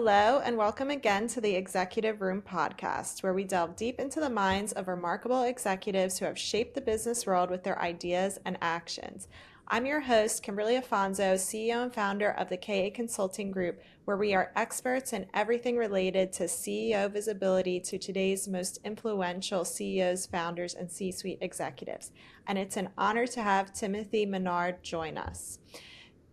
Hello, and welcome again to the Executive Room podcast, where we delve deep into the minds of remarkable executives who have shaped the business world with their ideas and actions. I'm your host, Kimberly Afonso, CEO and founder of the KA Consulting Group, where we are experts in everything related to CEO visibility to today's most influential CEOs, founders, and C-suite executives. And it's an honor to have Timothy Menard join us.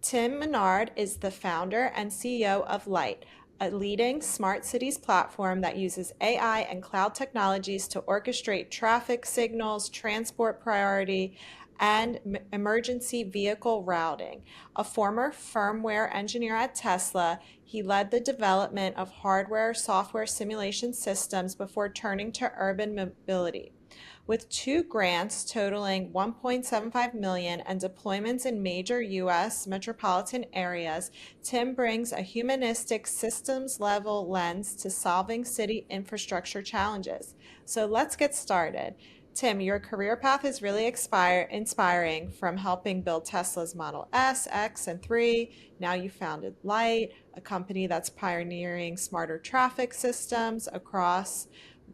Tim Menard is the founder and CEO of LYT, a leading smart cities platform that uses AI and cloud technologies to orchestrate traffic signals, transport priority, and emergency vehicle routing. A former firmware engineer at Tesla, he led the development of hardware software simulation systems before turning to urban mobility. With two grants totaling 1.75 million and deployments in major U.S. metropolitan areas, Tim brings a humanistic systems level lens to solving city infrastructure challenges. So let's get started. Tim, your career path is really inspiring, from helping build Tesla's Model S, X, and 3. Now you founded LYT, a company that's pioneering smarter traffic systems across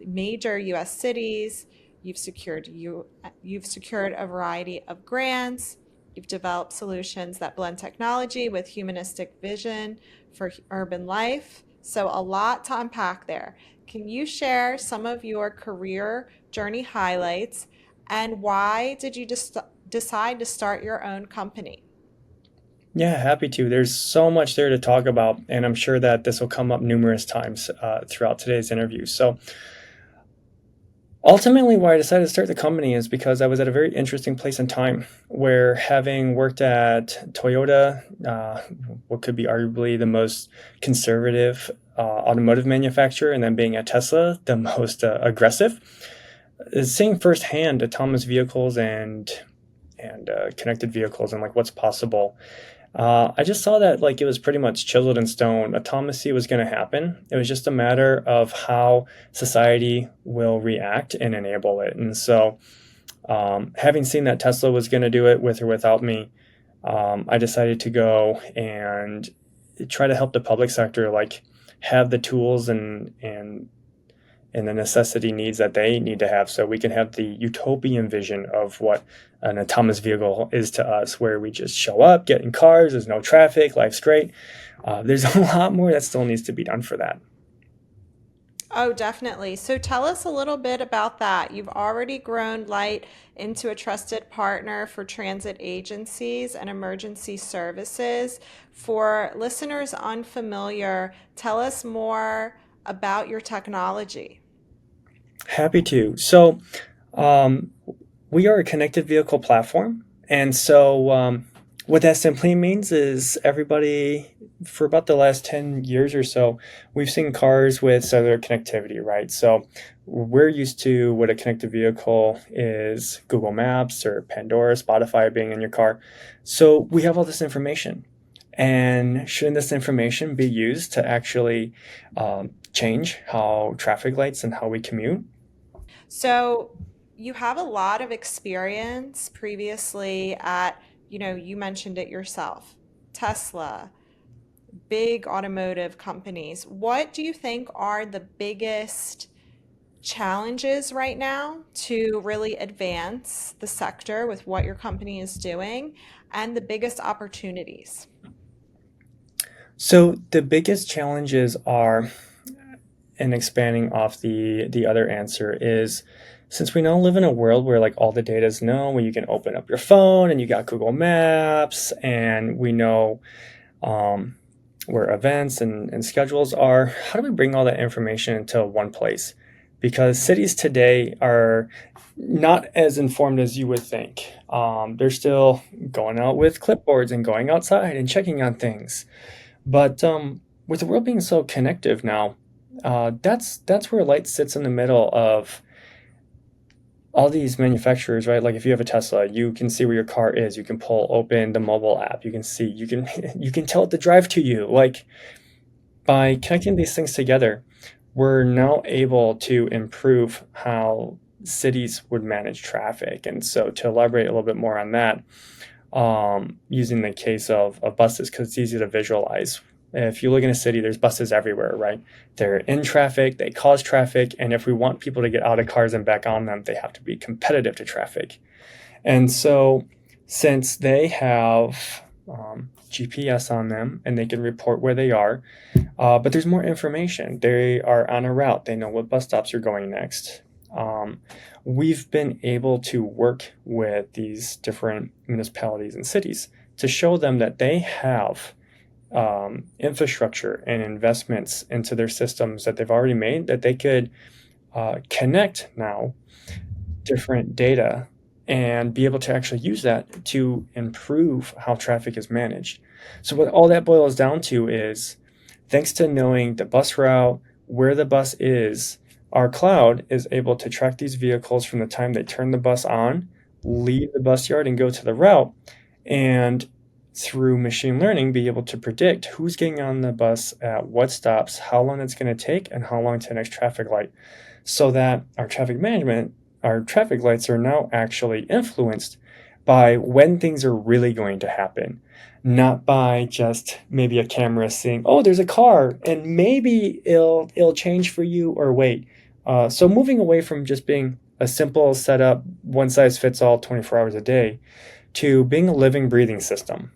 major U.S. cities. You've secured a variety of grants. You've developed solutions that blend technology with humanistic vision for urban life. So a lot to unpack there. Can you share some of your career journey highlights, and why did you decide to start your own company? Yeah, happy to. There's so much there to talk about, and I'm sure that this will come up numerous times throughout today's interview. So, ultimately, why I decided to start the company is because I was at a very interesting place in time where, having worked at Toyota, what could be arguably the most conservative automotive manufacturer, and then being at Tesla, the most aggressive, is seeing firsthand autonomous vehicles and connected vehicles and like what's possible. I just saw that like it was pretty much chiseled in stone. Automacy was going to happen. It was just a matter of how society will react and enable it. And so, having seen that Tesla was going to do it with or without me, I decided to go and try to help the public sector like have the tools and the necessity needs that they need to have, so we can have the utopian vision of what an autonomous vehicle is to us, where we just show up, get in cars, there's no traffic, life's great. There's a lot more that still needs to be done for that. Oh, definitely. So tell us a little bit about that. You've already grown LYT into a trusted partner for transit agencies and emergency services. For listeners unfamiliar, tell us more about your technology. Happy to. So, um, we are a connected vehicle platform. And so, what that simply means is everybody, for about the last 10 years or so, we've seen cars with cellular connectivity, right? So, we're used to what a connected vehicle is: Google Maps or Pandora, Spotify being in your car. So, we have all this information. And shouldn't this information be used to actually change how traffic lights and how we commute? So you have a lot of experience previously at, you mentioned it yourself, Tesla, big automotive companies. What do you think are the biggest challenges right now to really advance the sector with what your company is doing, and the biggest opportunities? So the biggest challenges are, and expanding off the other answer is, since we now live in a world where like all the data is known, where you can open up your phone and you got Google Maps, and we know um, where events and schedules are. How do we bring all that information into one place? Because cities today are not as informed as you would think. They're still going out with clipboards and going outside and checking on things. But with the world being so connective now, that's where light sits in the middle of all these manufacturers, right? Like if you have a Tesla, you can see where your car is. You can pull open the mobile app. You can see. You can you can tell it to drive to you. Like, by connecting these things together, we're now able to improve how cities would manage traffic. And so, to elaborate a little bit more on that, using the case of buses, because it's easy to visualize. If you look in a city, there's buses everywhere, right? They're in traffic, they cause traffic, and if we want people to get out of cars and back on them, they have to be competitive to traffic. And so, since they have GPS on them and they can report where they are, but there's more information. They are on a route, they know what bus stops are going next. Um, we've been able to work with these different municipalities and cities to show them that they have infrastructure and investments into their systems that they've already made that they could connect now different data and be able to actually use that to improve how traffic is managed. So, what all that boils down to is thanks to knowing the bus route, where the bus is, our cloud is able to track these vehicles from the time they turn the bus on, leave the bus yard, and go to the route. And through machine learning, be able to predict who's getting on the bus at what stops, how long it's going to take, and how long to the next traffic light. So that our traffic management, our traffic lights are now actually influenced by when things are really going to happen, not by just maybe a camera saying, "Oh, there's a car, and maybe it'll change for you," or wait. So moving away from just being a simple setup, one size fits all, 24 hours a day, to being a living, breathing system.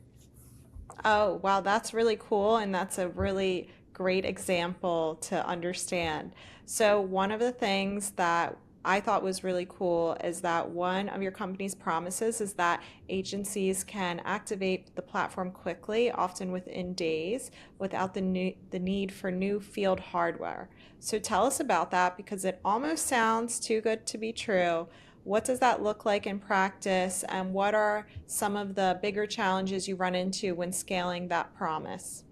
Oh, wow, that's really cool. And that's a really great example to understand. So, one of the things that I thought was really cool is that one of your company's promises is that agencies can activate the platform quickly, often within days, without the need for new field hardware. So, tell us about that because it almost sounds too good to be true. What does that look like in practice, and what are some of the bigger challenges you run into when scaling that promise?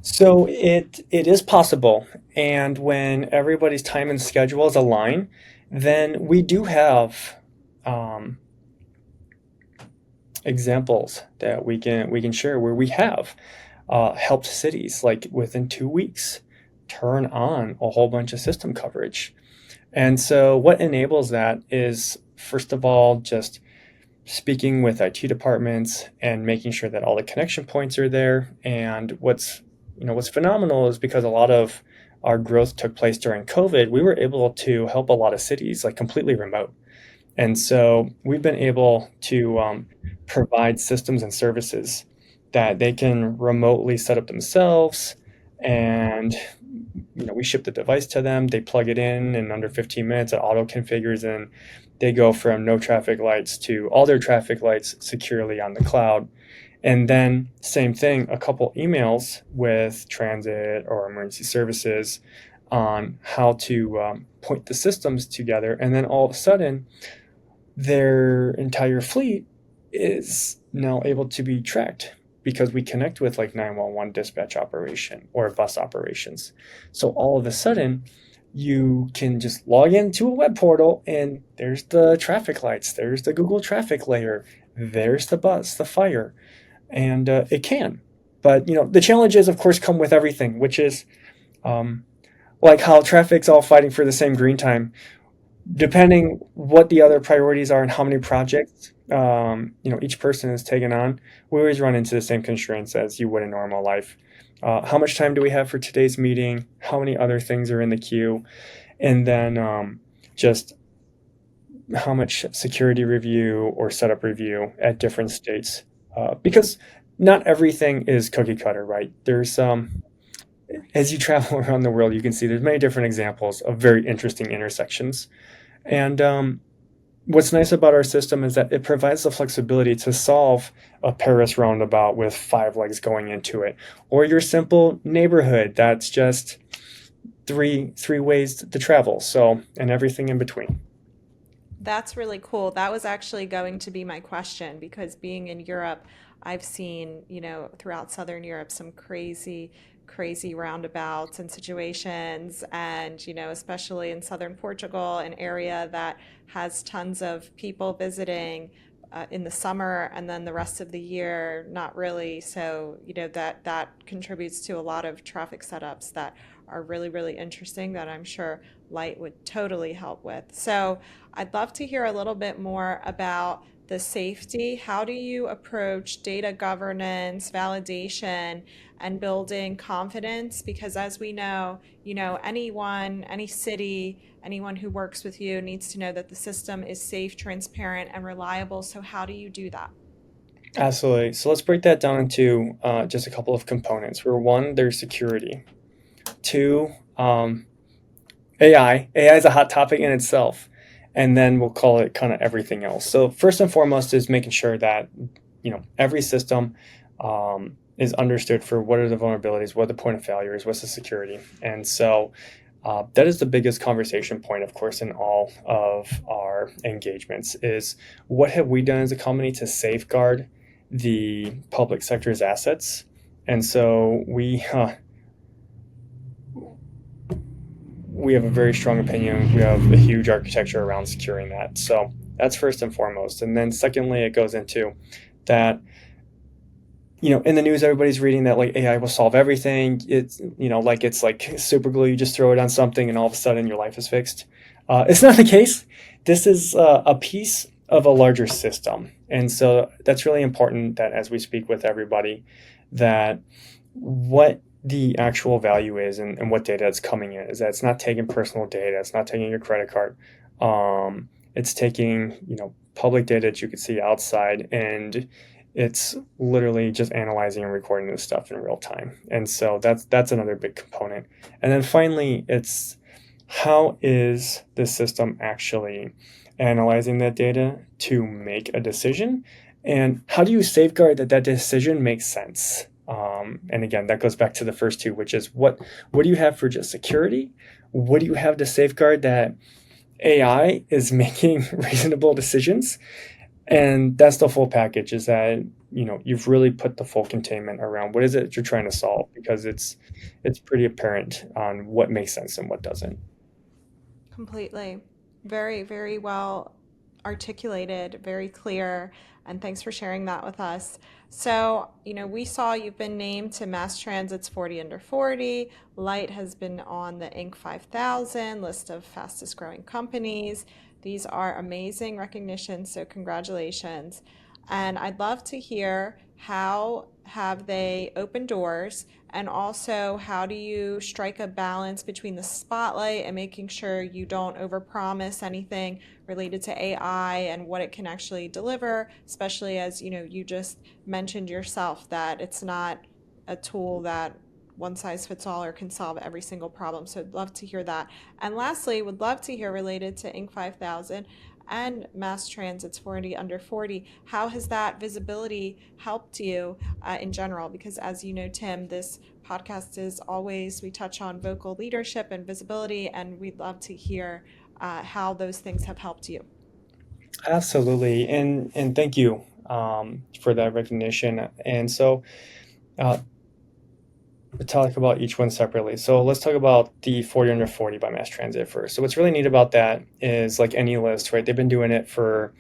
So it is possible, and when everybody's time and schedules align, then we do have um, examples that we can share where we have helped cities like within 2 weeks turn on a whole bunch of system coverage. And so what enables that is first of all just speaking with IT departments and making sure that all the connection points are there. And what's phenomenal is because a lot of our growth took place during COVID, we were able to help a lot of cities like completely remote. And so we've been able to provide systems and services that they can remotely set up themselves. And we ship the device to them, they plug it in under 15 minutes, it auto configures, and they go from no traffic lights to all their traffic lights securely on the cloud. And then, same thing, a couple emails with transit or emergency services on how to point the systems together. And then all of a sudden, their entire fleet is now able to be tracked because we connect with like 911 dispatch operation or bus operations. So all of a sudden, you can just log into a web portal and there's the traffic lights, there's the Google traffic layer, there's the bus, the fire, and it can. But the challenges, of course, come with everything, which is um, like how traffic's all fighting for the same green time depending what the other priorities are and how many projects each person is taken on, we always run into the same constraints as you would in normal life. How much time do we have for today's meeting? How many other things are in the queue? And then just how much security review or setup review at different states? Because not everything is cookie cutter, right? There's as you travel around the world, you can see there's many different examples of very interesting intersections. And what's nice about our system is that it provides the flexibility to solve a Paris roundabout with five legs going into it, or your simple neighborhood that's just three ways to travel. So, and everything in between. That's really cool. That was actually going to be my question because being in Europe, I've seen, throughout Southern Europe, some crazy, crazy roundabouts and situations. And, especially in Southern Portugal, an area that has tons of people visiting in the summer and then the rest of the year, not really. So, that contributes to a lot of traffic setups that are really, really interesting that I'm sure Light would totally help with. So, I'd love to hear a little bit more about the safety, how do you approach data governance, validation, and building confidence? Because as we know, anyone, any city, anyone who works with you needs to know that the system is safe, transparent, and reliable. So how do you do that? Absolutely. So let's break that down into just a couple of components. Where one, there's security. Two, AI. AI is a hot topic in itself, and then we'll call it kind of everything else. So first and foremost is making sure that every system is understood for what are the vulnerabilities, what are the point of failures, what's the security, and so that is the biggest conversation point, of course, in all of our engagements. Is what have we done as a company to safeguard the public sector's assets? And so we have a very strong opinion. We have a huge architecture around securing that. So that's first and foremost. And then secondly, it goes into that, in the news, everybody's reading that like AI will solve everything. It's, like it's like super glue. You just throw it on something and all of a sudden your life is fixed. It's not the case. This is a piece of a larger system. And so that's really important that as we speak with everybody, that what the actual value is and what data is coming in is that it's not taking personal data, it's not taking your credit card, it's taking public data that you can see outside, and it's literally just analyzing and recording this stuff in real time. And so that's another big component. And then finally, it's how is the system actually analyzing that data to make a decision, and how do you safeguard that decision makes sense? And again, that goes back to the first two, which is what do you have for just security? What do you have to safeguard that AI is making reasonable decisions? And that's the full package, is that you've really put the full containment around what is it you're trying to solve, because it's pretty apparent on what makes sense and what doesn't. Completely. Very, very well articulated, very clear, and thanks for sharing that with us. So, we saw you've been named to Mass Transit's 40 Under 40. Light has been on the Inc. 5000 list of fastest growing companies. These are amazing recognitions, so congratulations. And I'd love to hear, how have they opened doors, and also how do you strike a balance between the spotlight and making sure you don't overpromise anything related to AI and what it can actually deliver, especially as you just mentioned yourself that it's not a tool that one size fits all or can solve every single problem. So I'd love to hear that. And lastly, would love to hear, related to Inc. 5000 and mass transit's 40 under 40, how has that visibility helped you in general? Because as you know, Tim, this podcast is always, we touch on vocal leadership and visibility, and we'd love to hear how those things have helped you. Absolutely, and thank you for that recognition. And so, uh, we'll talk about each one separately. So let's talk about the 40 under 40 by Mass Transit first. So what's really neat about that is, like any list, right? They've been doing it for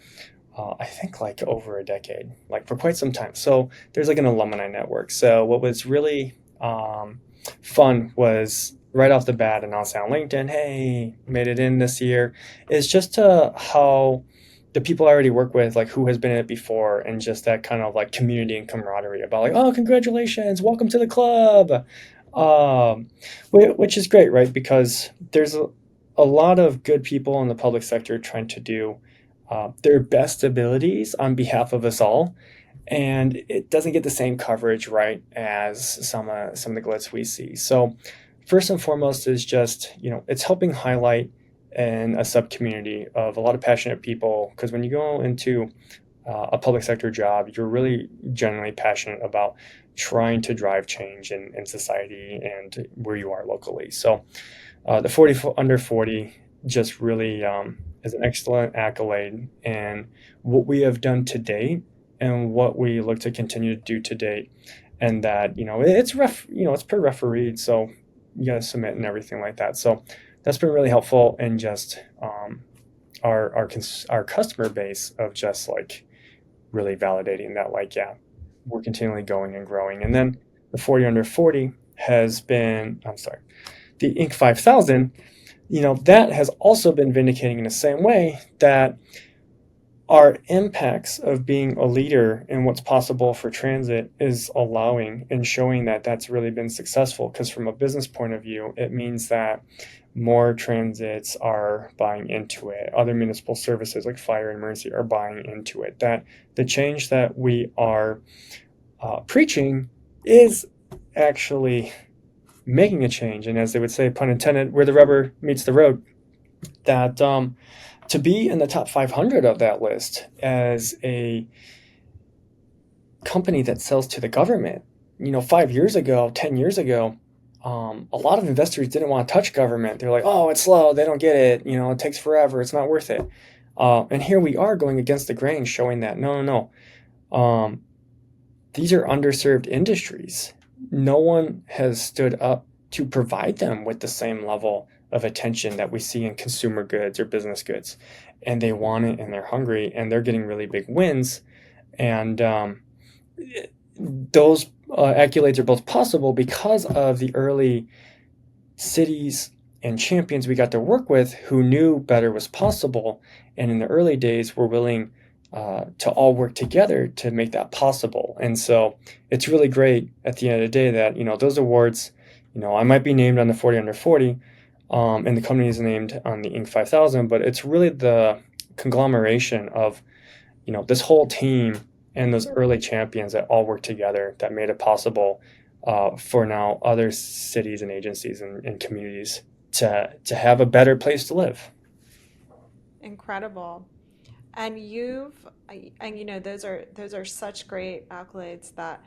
I think like over a decade, like for quite some time. So there's like an alumni network. So what was really fun was right off the bat announcing on LinkedIn, hey, made it in this year, is just how the people I already work with, like who has been in it before, and just that kind of like community and camaraderie about like, oh, congratulations, welcome to the club, which is great, right? Because there's a lot of good people in the public sector trying to do their best abilities on behalf of us all, and it doesn't get the same coverage, right, as some of the glitz we see. So first and foremost is just it's helping highlight in a sub community of a lot of passionate people, because when you go into a public sector job, you're really genuinely passionate about trying to drive change in society and where you are locally. So the 40 under 40 just really is an excellent accolade, and what we have done to date and what we look to continue to do to date. And that it's it's per refereed, so you got to submit and everything like that. So that's been really helpful in just our customer base of just like really validating that, like, yeah, we're continually going and growing. And then the 40 under 40 has been, I'm sorry, the Inc. 5000, that has also been vindicating in the same way, that our impacts of being a leader in what's possible for transit is allowing and showing that that's really been successful. Because from a business point of view, it means that more transits are buying into it. Other municipal services like fire and emergency are buying into it. That the change that we are preaching is actually making a change. And as they would say, pun intended, where the rubber meets the road, that to be in the top 500 of that list as a company that sells to the government, 5 years ago, 10 years ago, a lot of investors didn't want to touch government. They're like, oh, it's slow. They don't get it. It takes forever. It's not worth it. And here we are going against the grain, showing that no. These are underserved industries. No one has stood up to provide them with the same level of attention that we see in consumer goods or business goods. And they want it and they're hungry and they're getting really big wins. And those accolades are both possible because of the early cities and champions we got to work with who knew better was possible. And in the early days were willing to all work together to make that possible. And so it's really great at the end of the day that, those awards, I might be named on the 40 under 40, and the company is named on the Inc. 5000, but it's really the conglomeration of, this whole team and those early champions that all work together that made it possible for now other cities and agencies and communities to have a better place to live. Incredible. And those are such great accolades that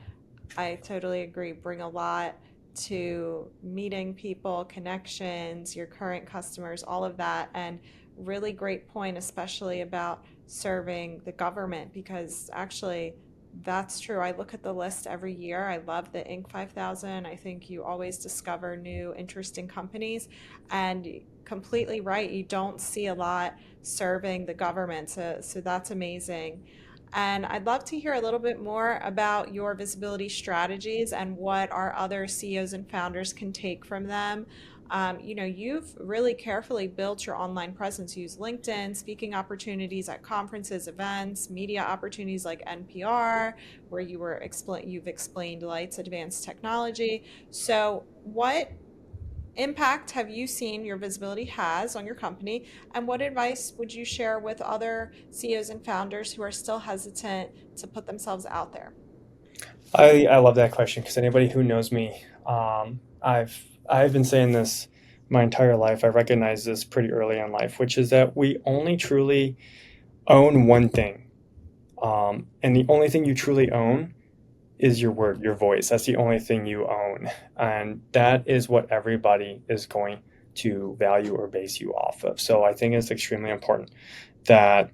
I totally agree bring a lot to meeting people, connections, your current customers, all of that. And really great point, especially about serving the government, because actually that's true. I look at the list every year. I love the Inc. 5000. I think you always discover new, interesting companies. And completely right, you don't see a lot serving the government. So that's amazing. And I'd love to hear a little bit more about your visibility strategies and what our other CEOs and founders can take from them. You've really carefully built your online presence. Use LinkedIn, speaking opportunities at conferences, events, media opportunities like NPR, where you've explained LYT's advanced technology. So, what impact have you seen your visibility has on your company, and what advice would you share with other CEOs and founders who are still hesitant to put themselves out there? I love that question because anybody who knows me, I've been saying this my entire life. I recognize this pretty early in life, which is that we only truly own one thing, and the only thing you truly own is your word, your voice. That's the only thing you own, and that is what everybody is going to value or base you off of. So I think it's extremely important that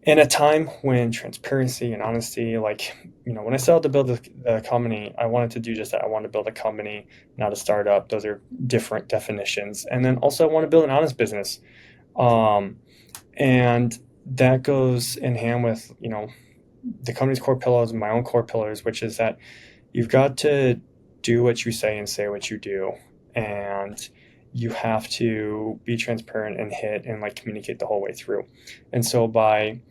in a time when transparency and honesty, like, when I set out to build the company, I wanted to do just that. I wanted to build a company, not a startup. Those are different definitions. And then also I want to build an honest business. And that goes in hand with, the company's core pillars and my own core pillars, which is that you've got to do what you say and say what you do. And you have to be transparent and hit and communicate the whole way through. And so by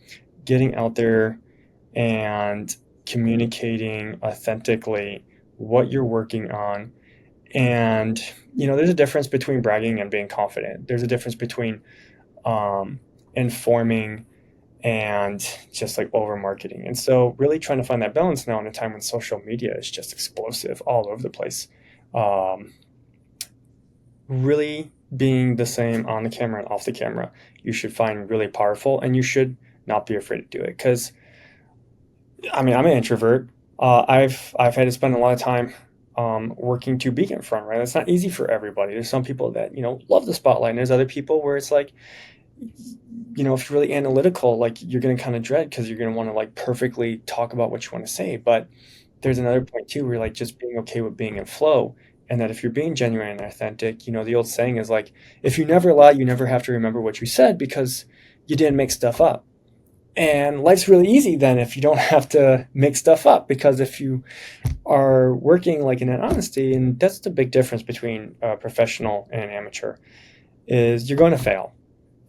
getting out there and communicating authentically what you're working on, and there's a difference between bragging and being confident. There's a difference between informing and just over marketing. And so really trying to find that balance now in a time when social media is just explosive all over the place. Really being the same on the camera and off the camera, you should find really powerful, and you should not be afraid to do it. Because, I'm an introvert. I've had to spend a lot of time working to be in front, right? It's not easy for everybody. There's some people that, love the spotlight, and there's other people where it's if you're really analytical, you're going to kind of dread because you're going to want to perfectly talk about what you want to say. But there's another point too, where just being okay with being in flow. And that if you're being genuine and authentic, the old saying is if you never lie, you never have to remember what you said because you didn't make stuff up. And life's really easy then if you don't have to make stuff up, because if you are working in an honesty, and that's the big difference between a professional and an amateur, is you're going to fail.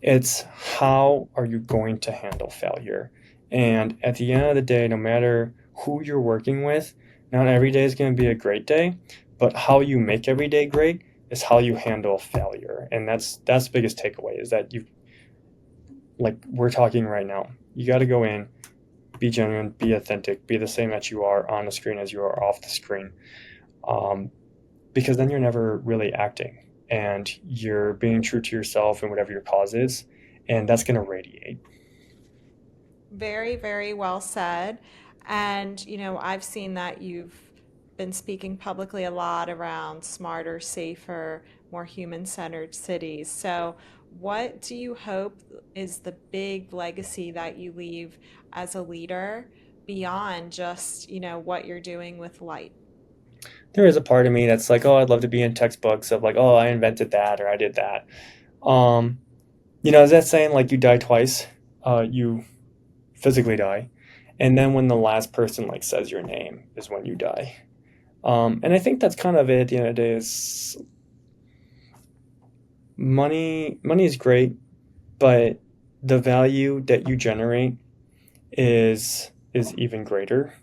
It's how are you going to handle failure? And at the end of the day, no matter who you're working with, not every day is going to be a great day, but how you make every day great is how you handle failure. And that's the biggest takeaway is that you like we're talking right now. You got to go in, be genuine, be authentic, be the same that you are on the screen as you are off the screen. Um, because then you're never really acting and you're being true to yourself and whatever your cause is, and that's going to radiate. Very, very well said. And, I've seen that you've been speaking publicly a lot around smarter, safer, more human-centered cities. So, what do you hope is the big legacy that you leave as a leader beyond just, what you're doing with Light? There is a part of me that's like, oh, I'd love to be in textbooks of like, oh, I invented that or I did that. um is that saying like you die twice? You physically die, and then when the last person like says your name is when you die. And I think that's kind of it at the end of the day is money is great, but the value that you generate is even greater.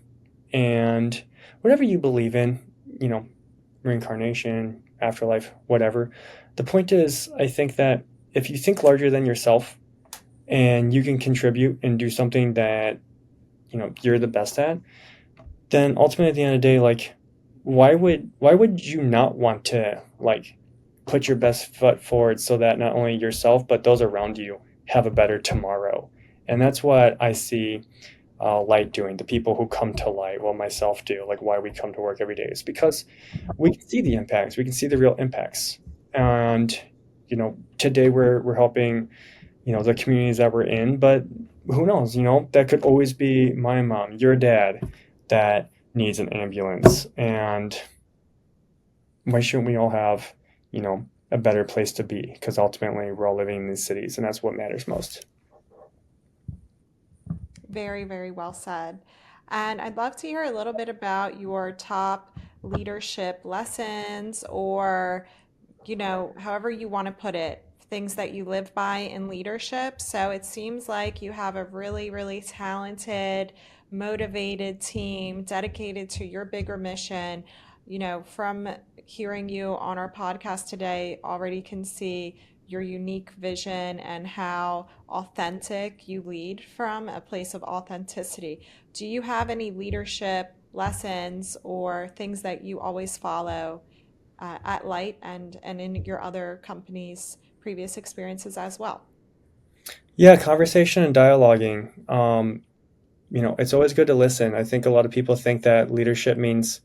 And whatever you believe in, you know, reincarnation, afterlife, whatever, the point is, I think that if you think larger than yourself and you can contribute and do something that you're the best at, then ultimately at the end of the day, like why would you not want to like put your best foot forward so that not only yourself but those around you have a better tomorrow? And that's what I see Light doing. The people who come to Light, well, myself do, like why we come to work every day is because we can see the impacts, we can see the real impacts. And today we're helping the communities that we're in, but who knows, that could always be my mom, your dad, that needs an ambulance. And why shouldn't we all have a better place to be? Because ultimately we're all living in these cities and that's what matters most. Very, very well said. And I'd love to hear a little bit about your top leadership lessons or, however you want to put it, things that you live by in leadership. So it seems like you have a really, really talented, motivated team dedicated to your bigger mission. From hearing you on our podcast today, already can see your unique vision and how authentic you lead from a place of authenticity. Do you have any leadership lessons or things that you always follow at Light and in your other companies' previous experiences as well? Yeah, conversation and dialoguing. It's always good to listen. I think a lot of people think that leadership means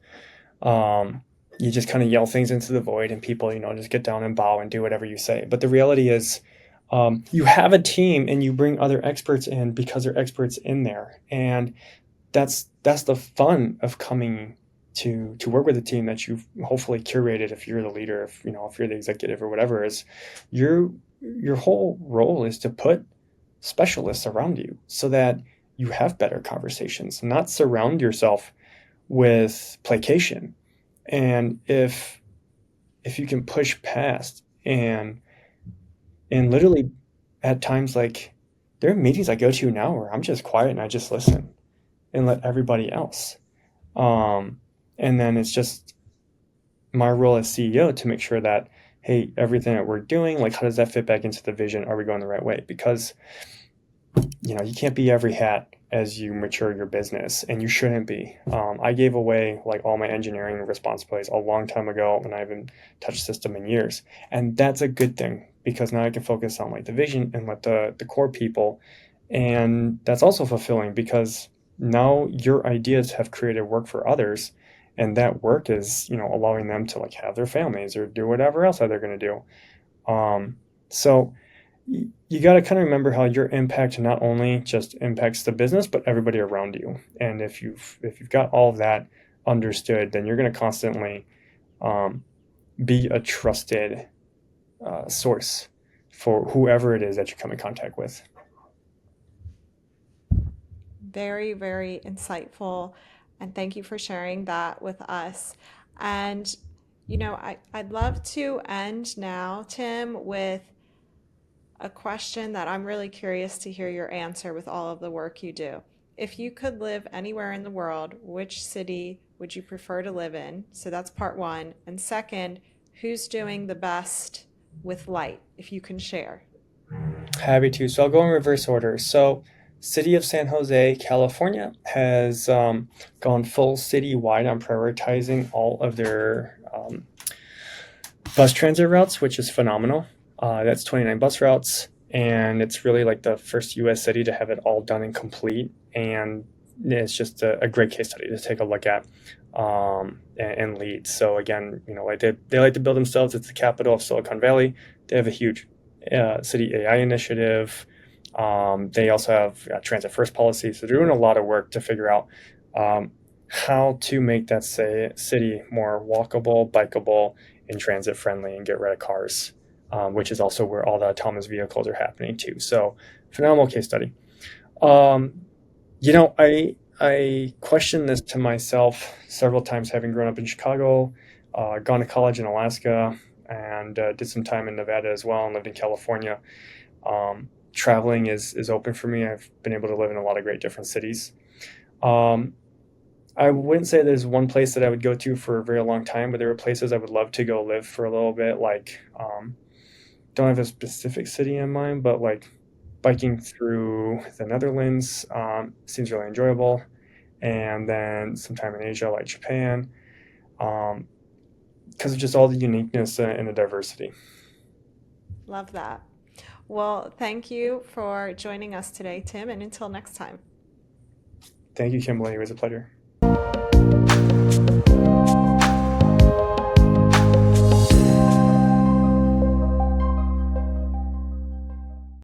um, you just kind of yell things into the void and people, just get down and bow and do whatever you say. But the reality is, you have a team and you bring other experts in because they're experts in there. And that's the fun of coming to work with a team that you've hopefully curated. If you're the leader, if you're the executive or whatever, is your whole role is to put specialists around you so that you have better conversations, not surround yourself with placation. And if you can push past and literally at times, like there are meetings I go to now where I'm just quiet and I just listen and let everybody else. Um, and then it's just my role as CEO to make sure that, hey, everything that we're doing, like how does that fit back into the vision? Are we going the right way? Because you can't be every hat as you mature your business, and you shouldn't be. I gave away like all my engineering responsibilities a long time ago, and I haven't touched system in years, and that's a good thing because now I can focus on like the vision and let the core people, and that's also fulfilling because now your ideas have created work for others, and that work is allowing them to like have their families or do whatever else that they're going to do. So you got to kind of remember how your impact not only just impacts the business but everybody around you. And if you've got all of that understood, then you're going to constantly um, be a trusted source for whoever it is that you come in contact with. Very, very insightful. And thank you for sharing that with us. And, I'd love to end now, Tim, with A question that I'm really curious to hear your answer with all of the work you do. If you could live anywhere in the world, which city would you prefer to live in? So that's part one. And second, who's doing the best with light, if you can share? Happy to. So I'll go in reverse order. So, City of San Jose, California, has gone full citywide on prioritizing all of their bus transit routes, which is phenomenal. That's 29 bus routes, and it's really like the first U.S. city to have it all done and complete. And it's just a great case study to take a look at and lead. So again, like they like to build themselves. It's the capital of Silicon Valley. They have a huge city AI initiative. They also have transit first policy. So they're doing a lot of work to figure out how to make that city more walkable, bikeable, and transit friendly, and get rid of cars, which is also where all the autonomous vehicles are happening too. So phenomenal case study. Um, I questioned this to myself several times, having grown up in Chicago, gone to college in Alaska, and did some time in Nevada as well, and lived in California. Traveling is open for me. I've been able to live in a lot of great different cities. Um, I wouldn't say there's one place that I would go to for a very long time, but there are places I would love to go live for a little bit. Like, don't have a specific city in mind, but like biking through the Netherlands seems really enjoyable. And then sometime in Asia, like Japan, um, because of just all the uniqueness and the diversity. Love that. Well, thank you for joining us today, Tim, and until next time. Thank you, Kimberly. It was a pleasure.